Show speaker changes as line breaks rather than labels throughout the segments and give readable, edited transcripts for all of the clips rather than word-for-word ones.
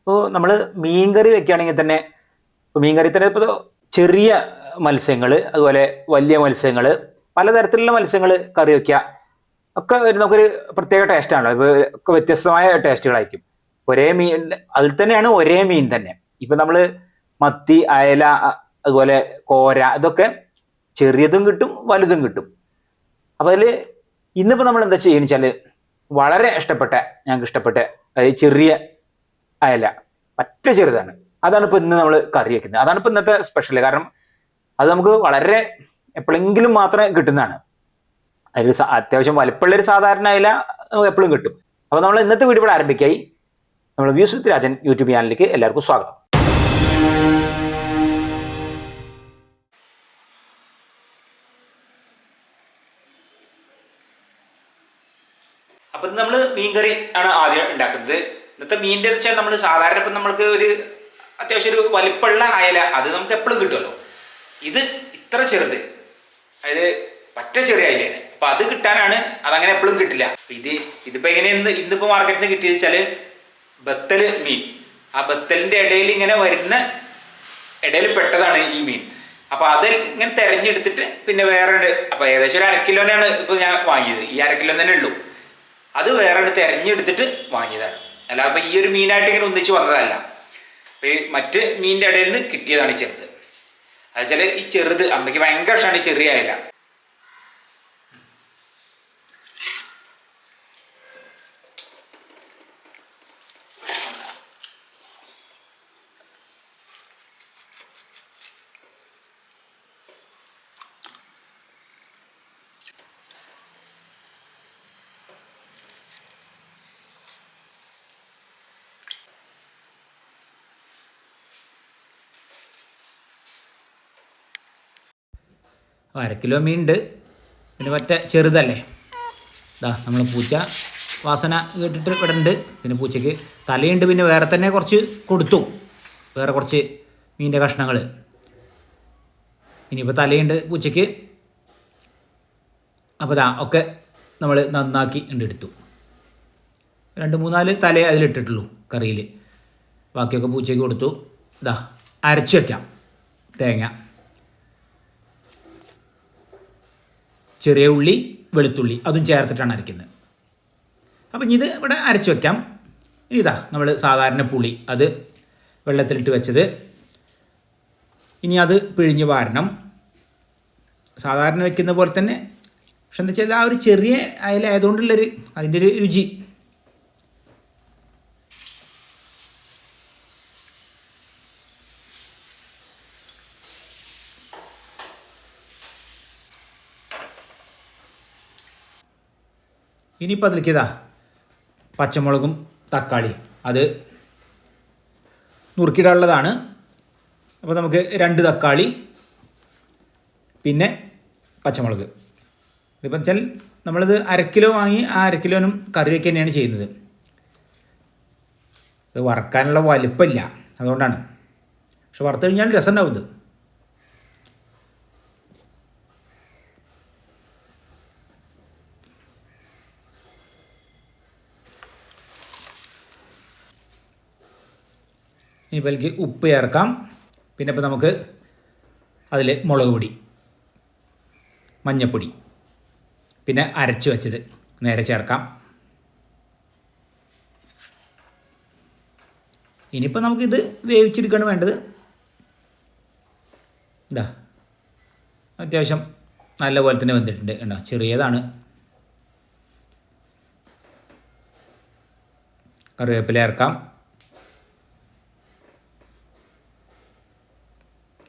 ഇപ്പോൾ നമ്മൾ മീൻകറി വെക്കുകയാണെങ്കിൽ തന്നെ മീൻകറി തന്നെ ഇപ്പോൾ ചെറിയ മത്സ്യങ്ങൾ അതുപോലെ വലിയ മത്സ്യങ്ങൾ പലതരത്തിലുള്ള മത്സ്യങ്ങൾ കറി വെക്കുക ഒക്കെ നമുക്കൊരു പ്രത്യേക ടേസ്റ്റാണല്ലോ. ഇപ്പോൾ ഒക്കെ വ്യത്യസ്തമായ ടേസ്റ്റുകളായിരിക്കും. ഒരേ മീൻ അതിൽ തന്നെയാണ് ഒരേ മീൻ തന്നെ. ഇപ്പം നമ്മൾ മത്തി അയല അതുപോലെ കോര ഇതൊക്കെ ചെറിയതും കിട്ടും വലുതും കിട്ടും. അപ്പോൾ അതിൽ ഇന്നിപ്പോൾ നമ്മൾ എന്താ ചെയ്യുക വെച്ചാൽ വളരെ ഞങ്ങൾക്ക് ഇഷ്ടപ്പെട്ട അതായത് ചെറിയ അയല പറ്റ ചെറുതാണ്. അതാണ് ഇപ്പൊ ഇന്ന് നമ്മൾ കറി വെക്കുന്നത്. അതാണ് ഇപ്പൊ ഇന്നത്തെ സ്പെഷ്യൽ. കാരണം അത് നമുക്ക് വളരെ എപ്പോഴെങ്കിലും മാത്രമേ കിട്ടുന്നതാണ്. അതിൽ അത്യാവശ്യം വലിപ്പമുള്ള ഒരു സാധാരണ അയല നമുക്ക് എപ്പോഴും കിട്ടും. അപ്പൊ നമ്മൾ ഇന്നത്തെ വീഡിയോ ഇവിടെ ആരംഭിക്കായി. നമ്മൾ വ്യൂസ് വിത്ത് രാജൻ യൂട്യൂബ് ചാനലിലേക്ക് എല്ലാവർക്കും സ്വാഗതം. അപ്പൊ നമ്മൾ മീൻകറി ആണ് ആദ്യം ഉണ്ടാക്കുന്നത്. ഇന്നത്തെ മീനിന്റെ വെച്ചാൽ നമ്മൾ സാധാരണ ഇപ്പം നമ്മൾക്ക് ഒരു അത്യാവശ്യം ഒരു വലിപ്പമുള്ള അയല അത് നമുക്ക് എപ്പോഴും കിട്ടുമല്ലോ. ഇത് ഇത്ര ചെറുത്, അതായത് പറ്റ ചെറിയ അയലയാണ്. അപ്പൊ അത് കിട്ടാനാണ്, അതങ്ങനെ എപ്പോഴും കിട്ടില്ല. ഇതിപ്പോ എങ്ങനെയാണ് ഇന്നിപ്പോ മാർക്കറ്റിൽ നിന്ന് കിട്ടിയത് വെച്ചാല് ബത്തല് മീൻ. ആ ബത്തലിന്റെ ഇടയിൽ ഇങ്ങനെ വരുന്ന ഇടയിൽ പെട്ടതാണ് ഈ മീൻ. അപ്പൊ അത് ഇങ്ങനെ തെരഞ്ഞെടുത്തിട്ട് പിന്നെ വേറെ ഉണ്ട്. അപ്പൊ ഏകദേശം ഒരു 1/2 കിലോനാണ് ഇപ്പൊ ഞാൻ വാങ്ങിയത്. ഈ 1/2 കിലോ തന്നെ ഉള്ളൂ. അത് വേറെ തെരഞ്ഞെടുത്തിട്ട് വാങ്ങിയതാണ്. അല്ലാതെ ഈ ഒരു മീനായിട്ട് ഇങ്ങനെ ഒന്നിച്ച് വന്നതല്ല. ഈ മറ്റ് മീനിന്റെ ഇടയിൽ നിന്ന് കിട്ടിയതാണ് ഈ ചെറുത്. അത് വെച്ചാൽ ഈ ചെറുത് അമ്മയ്ക്ക് ഭയങ്കര ഇഷ്ടമാണ് ഈ ചെറിയ അയല.
അപ്പോൾ 1/2 കിലോ മീൻ ഉണ്ട്. പിന്നെ മറ്റ ചെറുതല്ലേ, ഇതാ നമ്മൾ പൂച്ച വാസന കേട്ടിട്ട് ഇവിടെ ഉണ്ട്. പിന്നെ പൂച്ചയ്ക്ക് തലയുണ്ട്. പിന്നെ വേറെ തന്നെ കുറച്ച് കൊടുത്തു, വേറെ കുറച്ച് മീനിൻ്റെ കഷ്ണങ്ങൾ. ഇനിയിപ്പോൾ തലയുണ്ട് പൂച്ചയ്ക്ക്. അപ്പോൾ ഇതാ ഒക്കെ നമ്മൾ നന്നാക്കി എടുത്തു. 2-3-4 തലയെ അതിലിട്ടിട്ടുള്ളൂ കറിയിൽ. ബാക്കിയൊക്കെ പൂച്ചയ്ക്ക് കൊടുത്തു. ഇതാ അരച്ച് വയ്ക്കാം. തേങ്ങ, ചെറിയ ഉള്ളി, വെളുത്തുള്ളി അതും ചേർത്തിട്ടാണ് അരയ്ക്കുന്നത്. അപ്പം ഇത് ഇവിടെ അരച്ച് വയ്ക്കാം. ഇതാ നമ്മൾ സാധാരണ പുളി അത് വെള്ളത്തിലിട്ട് വെച്ചത്. ഇനി അത് പിഴിഞ്ഞ് വാരണം സാധാരണ വെക്കുന്ന പോലെ തന്നെ. പക്ഷെ എന്താ വെച്ചാൽ ആ ഒരു ചെറിയ അയല ആയതുകൊണ്ടുള്ളൊരു അതിൻ്റെ ഒരു രുചി. ഇനിയിപ്പോൾ അതിലേക്ക് ഇതാ പച്ചമുളകും തക്കാളി അത് നുറുക്കിടാനുള്ളതാണ്. അപ്പോൾ നമുക്ക് 2 തക്കാളി പിന്നെ പച്ചമുളക്. ഇതിപ്പോൾ വെച്ചാൽ നമ്മളിത് 1/2 കിലോ വാങ്ങി ആ 1/2 കിലോനും കറി വയ്ക്കുക തന്നെയാണ് ചെയ്യുന്നത്. ഇത് വറക്കാനുള്ള വലിപ്പമില്ല, അതുകൊണ്ടാണ്. പക്ഷെ വറുത്ത് കഴിഞ്ഞാൽ രസം ഉണ്ടാവും ഇത്. ഇനിയിപ്പോൾ അതിലേക്ക് ഉപ്പ് ചേർക്കാം. പിന്നെ ഇപ്പോൾ നമുക്ക് അതിൽ മുളക് പൊടി, മഞ്ഞൾപ്പൊടി, പിന്നെ അരച്ച് വെച്ചത് നേരെ ചേർക്കാം. ഇനിയിപ്പോൾ നമുക്കിത് വേവിച്ചെടുക്കുകയാണ് വേണ്ടത്. ഇതാ അത്യാവശ്യം നല്ല പോലെ തന്നെ വെന്തിട്ടുണ്ട്. കണ്ടോ, ചെറിയതാണ്. കറിവേപ്പില ചേർക്കാം.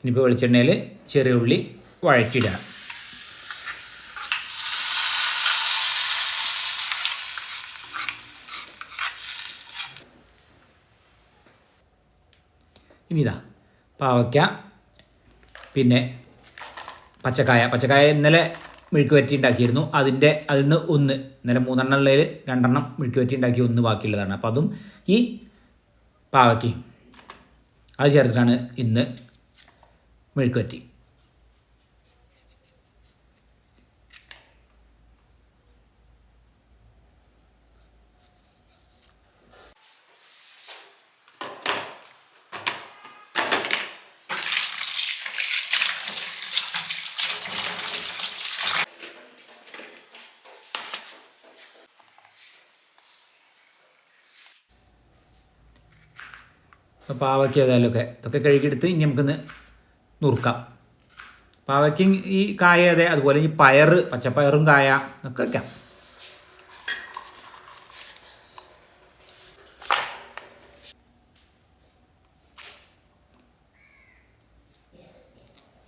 ഇനിയിപ്പോൾ വെളിച്ചെണ്ണയിൽ ചെറിയ ഉള്ളി വഴറ്റിയിടണം. ഇനി ഇതാ പാവയ്ക്ക, പിന്നെ പച്ചക്കായ ഇന്നലെ മെഴുക്ക് വരട്ടി ഉണ്ടാക്കിയിരുന്നു. അതിൽ നിന്ന് ഇന്നലെ 3 എണ്ണം ഉള്ളതിൽ 2 എണ്ണം മെഴുക്ക് വരട്ടി ഉണ്ടാക്കി, 1 ബാക്കിയുള്ളതാണ്. അപ്പോൾ അതും ഈ പാവയ്ക്കയും അത് ചേർത്തിട്ടാണ് ഇന്ന് മെഴുക്ക് വരട്ടി. പാവയ്ക്ക ഏതായാലും ഇതൊക്കെ കഴുകിയെടുത്ത് ഇനി നമുക്കൊന്ന് നുറുക്കാം. പാവയ്ക്കും ഈ കായ അതെ, അതുപോലെ ഈ പയർ, പച്ചപ്പയറും കായ ഒക്കെ വയ്ക്കാം.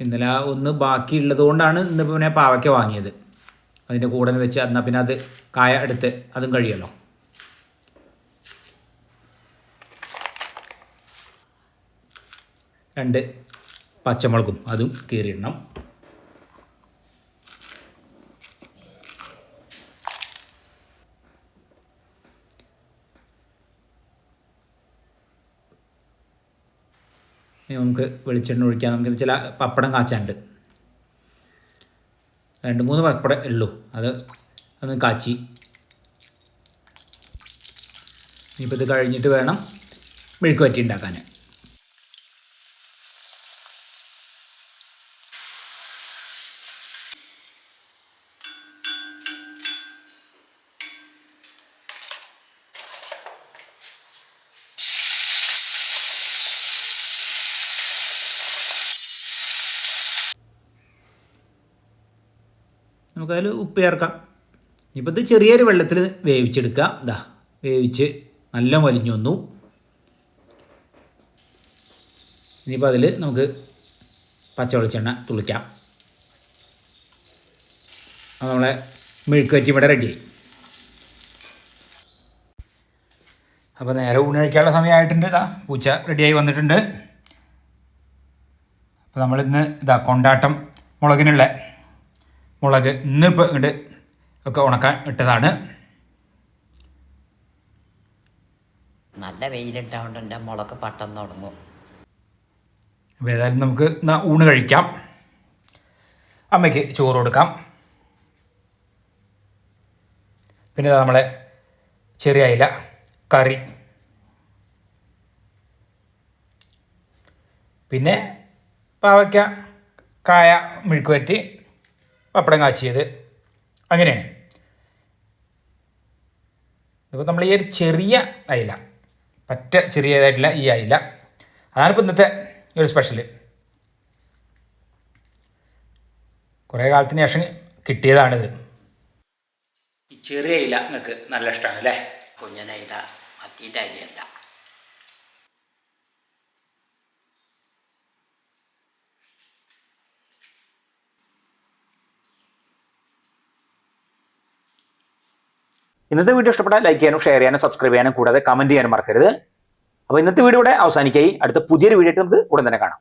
ഇന്നലെ ഒന്ന് ബാക്കിയുള്ളത് കൊണ്ടാണ് ഇന്ന് പിന്നെ പാവയ്ക്ക വാങ്ങിയത്. അതിൻ്റെ കൂടെ വെച്ച് എന്നാൽ പിന്നെ അത് കായ എടുത്ത് അതും കഴിയല്ലോ. രണ്ട് പച്ചമുളകും അതും കീറിയിടണം. നമുക്ക് വെളിച്ചെണ്ണ ഒഴിക്കാം. നമുക്ക് ചില പപ്പടം കാച്ചാനുണ്ട്, 2-3 പപ്പടം ഉള്ളൂ, അത് ഒന്ന് കാച്ചി. ഇനിയിപ്പോൾ ഇത് കഴിഞ്ഞിട്ട് വേണം മെഴുക്ക് വരട്ടി ഉണ്ടാക്കാൻ. നമുക്കതിൽ ഉപ്പ് ചേർക്കാം. ഇപ്പോൾ ഇത് ചെറിയൊരു വെള്ളത്തിൽ വേവിച്ചെടുക്കുക. വേവിച്ച് നല്ല വലിഞ്ഞു വന്നു. ഇനിയിപ്പോൾ അതിൽ നമുക്ക് പച്ച വെളിച്ചെണ്ണ തുള്ളിക്കാം. അപ്പോൾ നമ്മളെ മെഴുക്ക് വരട്ടി ഇവിടെ റെഡിയായി. അപ്പോൾ നേരെ ഊണ് കഴിക്കാനുള്ള സമയമായിട്ടുണ്ട്. പൂച്ച റെഡിയായി വന്നിട്ടുണ്ട്. അപ്പോൾ നമ്മളിന്ന് കൊണ്ടാട്ടം മുളകിനുള്ള മുളക് ഇന്നിപ്പോൾ ഇങ്ങോട്ട് ഒക്കെ ഉണക്കാൻ ഇട്ടതാണ്.
നല്ല വെയിലിട്ടാണ്ട് എൻ്റെ മുളക് പെട്ടെന്ന് തുടങ്ങും.
അപ്പോൾ ഏതായാലും നമുക്ക് ഊണ് കഴിക്കാം. അമ്മയ്ക്ക് ചോറ് കൊടുക്കാം. പിന്നെ നമ്മളെ ചെറിയ അയില കറി, പിന്നെ പാവയ്ക്ക കായ മെഴുക്ക് വരട്ടി, പപ്പടം കാച്ചിയത്, അങ്ങനെയാണ്. ഇതിപ്പോൾ നമ്മൾ ഈ ഒരു ചെറിയ അയില, പറ്റ ചെറിയതായിട്ടുള്ള ഈ അയില, അതാണിപ്പോൾ ഇന്നത്തെ ഒരു സ്പെഷ്യൽ. കുറേ കാലത്തിന് ശേഷം കിട്ടിയതാണിത്. ഈ ചെറിയ അയില നിങ്ങൾക്ക് നല്ല ഇഷ്ടമാണ് അല്ലേ?
കുഞ്ഞനയില മറ്റീൻ്റെ അരിയല്ല.
ഇന്നത്തെ വീഡിയോ ഇഷ്ടപ്പെട്ടാൽ ലൈക്ക് ചെയ്യാനും ഷെയർ ചെയ്യാനും സബ്സ്ക്രൈബ് ചെയ്യാനും കൂടാതെ കമന്റ് ചെയ്യാനും മറക്കരുത്. അപ്പോൾ ഇന്നത്തെ വീഡിയോ ഇവിടെ അവസാനിക്കായി. അടുത്ത പുതിയൊരു വീഡിയോ ആയിട്ട് നമുക്ക് ഉടൻ തന്നെ കാണാം.